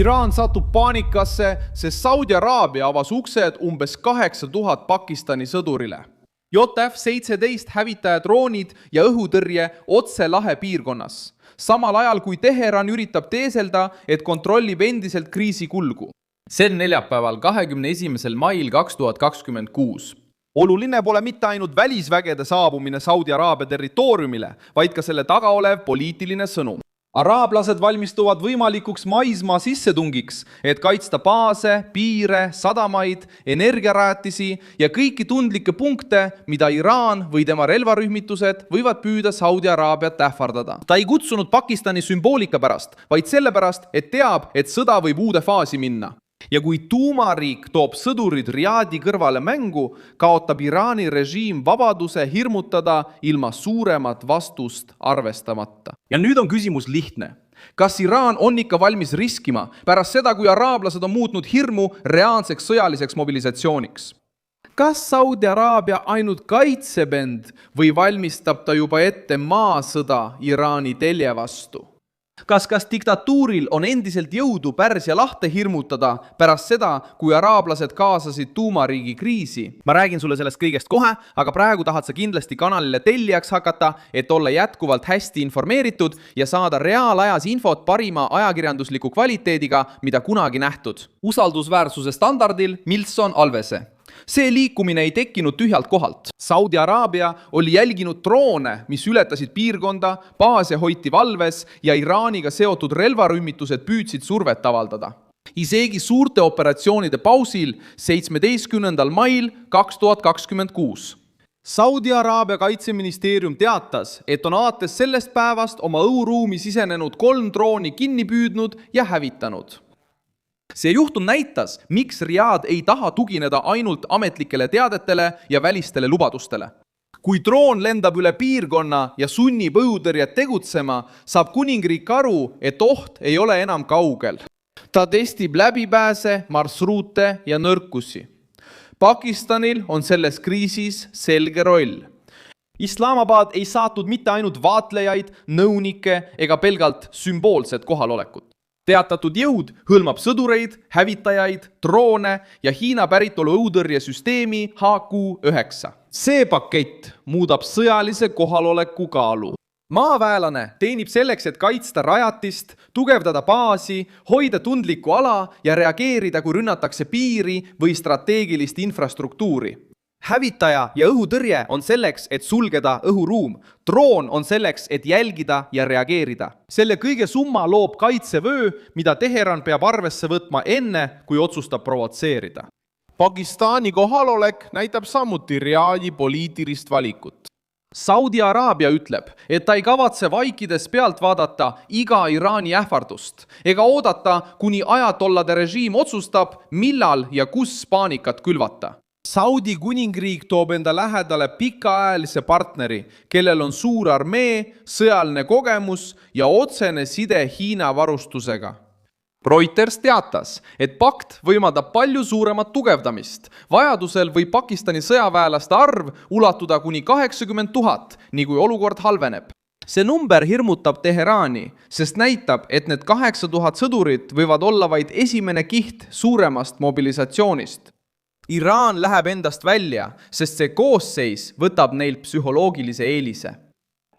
Iraan satub paanikasse, sest Saudi Araabia avas uksed umbes 8000 Pakistani sõdurile. JF-17 hävitajadroonid ja õhutõrje otse lahe piirkonnas, samal ajal kui Teheran üritab teeselda, et kontrollib endiselt kriisi kulgu. See on neljapäeval 21. mail 2026. Oluline pole mitte ainult välisvägede saabumine Saudi Araabia territooriumile, vaid ka selle taga olev poliitiline sõnum. Araablased valmistuvad võimalikuks maismaa sissetungiks, et kaitsta baase, piire, sadamaid, energiarajatisi ja kõiki tundlikke punkte, mida Iraan või tema relvarühmitused võivad püüda Saudi Araabiat ähvardada. Ta ei kutsunud Pakistani sümboolika pärast, vaid sellepärast, et teab, et sõda võib uude faasi minna. Ja kui tuumariik toob sõdurid Riadi kõrvale mängu, kaotab Iraani režiim vabaduse hirmutada ilma suuremat vastust arvestamata. Ja nüüd on küsimus lihtne. Kas Iraan on ikka valmis riskima pärast seda, kui araablased on muutnud hirmu reaalseks sõjaliseks mobilisatsiooniks? Kas Saudi Araabia ainult kaitseb end või valmistab ta juba ette maasõda Iraani telje vastu? Kas diktatuuril on endiselt jõudu Pärsia lahte hirmutada pärast seda, kui araablased kaasasid tuumariigi kriisi? Ma räägin sulle sellest kõigest kohe, aga praegu tahad sa kindlasti kanalile tellijaks hakata, et olla jätkuvalt hästi informeeritud ja saada reaalajas infot parima ajakirjandusliku kvaliteediga, mida kunagi nähtud. Usaldusväärsuse standardil Milson Alvese. See liikumine ei tekkinud tühjalt kohalt. Saudi Araabia oli jälginud droone, mis ületasid piirkonda, baase hoiti valves ja Iraaniga seotud relvarühmitused püüdsid survet avaldada. Isegi suurte operatsioonide pausil 17. mail 2026. Saudi Araabia kaitseministeerium teatas, et on alates sellest päevast oma õhuruumi sisenenud 3 drooni kinni püüdnud ja hävitanud. See juhtum näitas, miks Riad ei taha tugineda ainult ametlikele teadetele ja välistele lubadustele. Kui droon lendab üle piirkonna ja sunnib õhutõrjet tegutsema, saab kuningriik aru, et oht ei ole enam kaugel. Ta testib läbipääse, marsruute ja nõrkusi. Pakistanil on selles kriisis selge roll. Islamabad ei saatnud mitte ainult vaatlejaid, nõunikke ega pelgalt sümboolset kohalolekut. Teatatud jõud hõlmab sõdureid, hävitajaid, droone ja Hiina päritolu õhutõrjesüsteemi HQ-9. See pakett muudab sõjalise kohaloleku kaalu. Maaväelane teenib selleks, et kaitsta rajatist, tugevdada baasi, hoida tundlikku ala ja reageerida, kui rünnatakse piiri või strateegilist infrastruktuuri. Hävitaja ja õhutõrje on selleks, et sulgeda õhuruum. Droon on selleks, et jälgida ja reageerida. Selle kõige summa loob kaitsevöö, mida Teheran peab arvesse võtma enne, kui otsustab provotseerida. Pakistani kohalolek näitab samuti Riadi poliitilist valikut. Saudi Araabia ütleb, et ta ei kavatse vaikides pealt vaadata iga Iraani ähvardust ega oodata, kuni ajatollade režiim otsustab, millal ja kus paanikat külvata. Saudi kuningriik toob enda lähedale pikaajalise partneri, kellel on suur armee, sõjaline kogemus ja otsene side Hiina varustusega. Reuters teatas, et pakt võimaldab palju suuremat tugevdamist. Vajadusel võib Pakistani sõjaväelaste arv ulatuda kuni 80 000, nii kui olukord halveneb. See number hirmutab Teherani, sest näitab, et need 8000 sõdurit võivad olla vaid esimene kiht suuremast mobilisatsioonist. Iraan läheb endast välja, sest see koosseis võtab neil psühholoogilise eelise.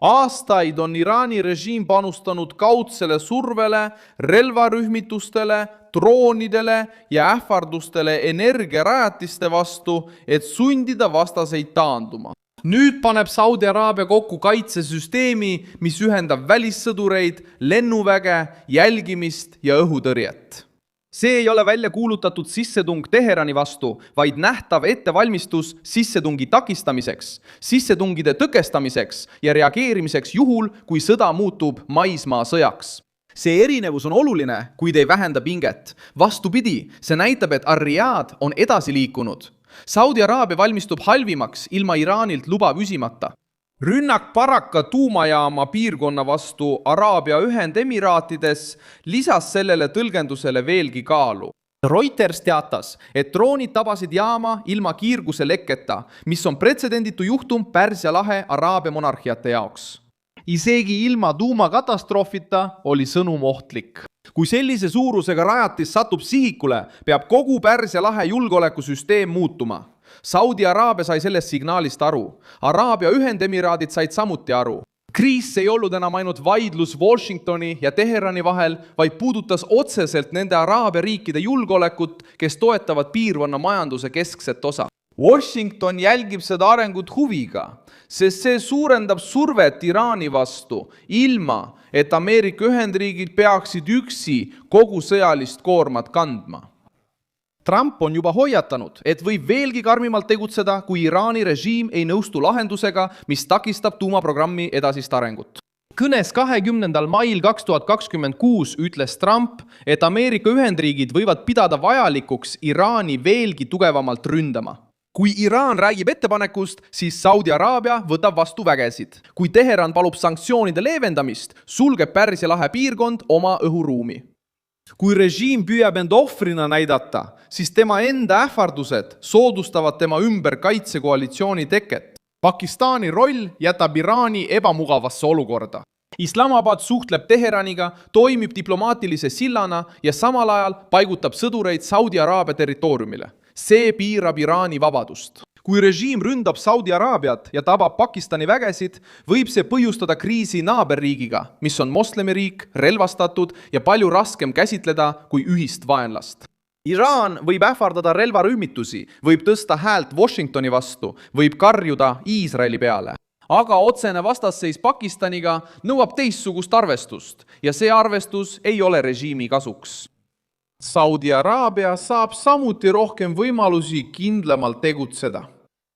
Aastaid on Iraani režiim panustanud kaudsele survele, relvarühmitustele, droonidele ja ähvardustele energiarajatiste vastu, et sundida vastaseid taanduma. Nüüd paneb Saudi Araabia kokku kaitsesüsteemi, mis ühendab välissõdureid, lennuväge, jälgimist ja õhutõrjet. See ei ole välja kuulutatud sissetung Teherani vastu, vaid nähtav ettevalmistus sissetungi takistamiseks, sissetungide tõkestamiseks ja reageerimiseks juhul, kui sõda muutub maismaa sõjaks. See erinevus on oluline, kuid ei vähenda pinget. Vastupidi, see näitab, et Ar-Riyad on edasi liikunud. Saudi Araabia valmistub halvimaks ilma Iraanilt luba küsimata. Rünnak Baraka tuumajaama piirkonna vastu Araabia Ühendemiraatides lisas sellele tõlgendusele veelgi kaalu. Reuters teatas, et droonid tabasid jaama ilma kiirguse lekketa, mis on pretsedenditu juhtum Pärsia lahe Araabia monarhiate jaoks. Isegi ilma tuumakatastroofita oli sõnum ohtlik. Kui sellise suurusega rajatis satub sihikule, peab kogu Pärsia lahe julgeolekusüsteem muutuma. Saudi Araabia sai sellest signaalist aru. Araabia Ühendemiraadid said samuti aru. Kriis ei olnud enam ainult vaidlus Washingtoni ja Teherani vahel, vaid puudutas otseselt nende Araabia riikide julgeolekut, kes toetavad piirkonna majanduse keskset osa. Washington jälgib seda arengut huviga, sest see suurendab survet Iraani vastu, ilma et Ameerika Ühendriigid peaksid üksi kogu sõjalist koormat kandma. Trump on juba hoiatanud, et võib veelgi karmimalt tegutseda, kui Iraani režiim ei nõustu lahendusega, mis takistab tuumaprogrammi edasist arengut. Kõnes 20. mail 2026 ütles Trump, et Ameerika Ühendriigid võivad pidada vajalikuks Iraani veelgi tugevamalt ründama. Kui Iraan räägib ettepanekust, siis Saudi Araabia võtab vastu vägesid. Kui Teheran palub sanktsioonide leevendamist, sulgeb Pärsia lahe piirkond oma õhuruumi. Kui režiim püüab end ohvrina näidata, siis tema enda ähvardused soodustavad tema ümber kaitsekoalitsiooni teket. Pakistani roll jätab Iraani ebamugavasse olukorda. Islamabad suhtleb Teheraniga, toimib diplomaatilise sillana ja samal ajal paigutab sõdureid Saudi Araabia territooriumile. See piirab Iraani vabadust. Kui režiim ründab Saudi Araabiat ja tabab Pakistani vägesid, võib see põhjustada kriisi naaberriigiga, mis on moslemiriik, relvastatud ja palju raskem käsitleda kui ühist vaenlast. Iraan võib ähvardada relvarühmitusi, võib tõsta häält Washingtoni vastu, võib karjuda Iisraeli peale. Aga otsene vastasseis Pakistaniga nõuab teistsugust arvestust ja see arvestus ei ole režiimi kasuks. Saudi Araabia saab samuti rohkem võimalusi kindlamalt tegutseda.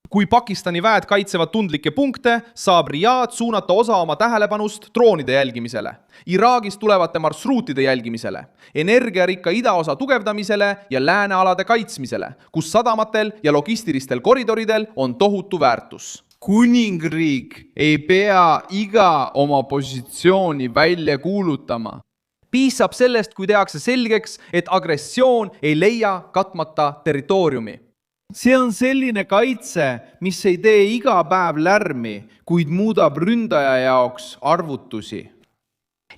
Kui Pakistani väed kaitsevad tundlikke punkte, saab Riyadh suunata osa oma tähelepanust droonide jälgimisele, Iraagist tulevate marsruutide jälgimisele, energiarikka idaosa tugevdamisele ja läänealade kaitsmisele, kus sadamatel ja logistilistel koridoridel on tohutu väärtus. Kuningriik ei pea iga oma positsiooni välja kuulutama. Piisab sellest, kui tehakse selgeks, et agressioon ei leia katmata territooriumi. See on selline kaitse, mis ei tee iga päev lärmi, kuid muudab ründaja jaoks arvutusi.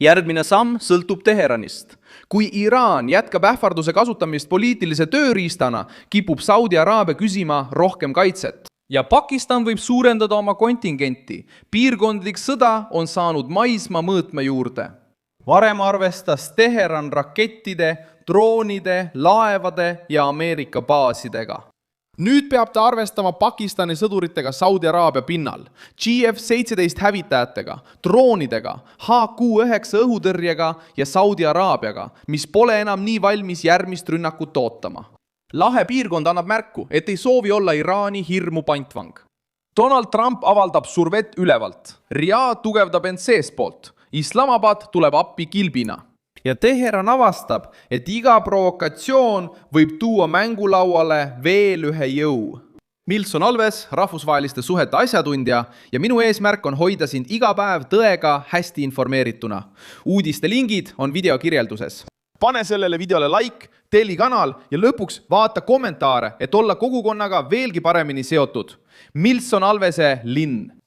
Järgmine samm sõltub Teheranist. Kui Iraan jätkab ähvarduse kasutamist poliitilise tööriistana, kipub Saudi Araabia küsima rohkem kaitset. Ja Pakistan võib suurendada oma kontingenti. Piirkondlik sõda on saanud maismaa mõõtme juurde. Varem arvestas Teheran rakettide, droonide, laevade ja Ameerika baasidega. Nüüd peab ta arvestama Pakistani sõduritega Saudi Araabia pinnal, GF-17 hävitajatega, droonidega, HQ-9 õhutõrjega ja Saudi Araabiaga, mis pole enam nii valmis järgmist rünnakut ootama. Lahe piirkond annab märku, et ei soovi olla Iraani hirmu pantvang. Donald Trump avaldab survet ülevalt. Riyadh tugevdab end seespoolt. Islamabad tuleb appi kilbina. Ja Teheran avastab, et iga provokatsioon võib tuua mängulauale veel ühe jõu. Milson Alves, rahvusvaheliste suhete asjatundja ja minu eesmärk on hoida sind iga päev tõega hästi informeerituna. Uudiste lingid on video kirjelduses. Pane sellele videole like, telli kanal ja lõpuks vaata kommentaare, et olla kogukonnaga veelgi paremini seotud. Milson Alvese linn.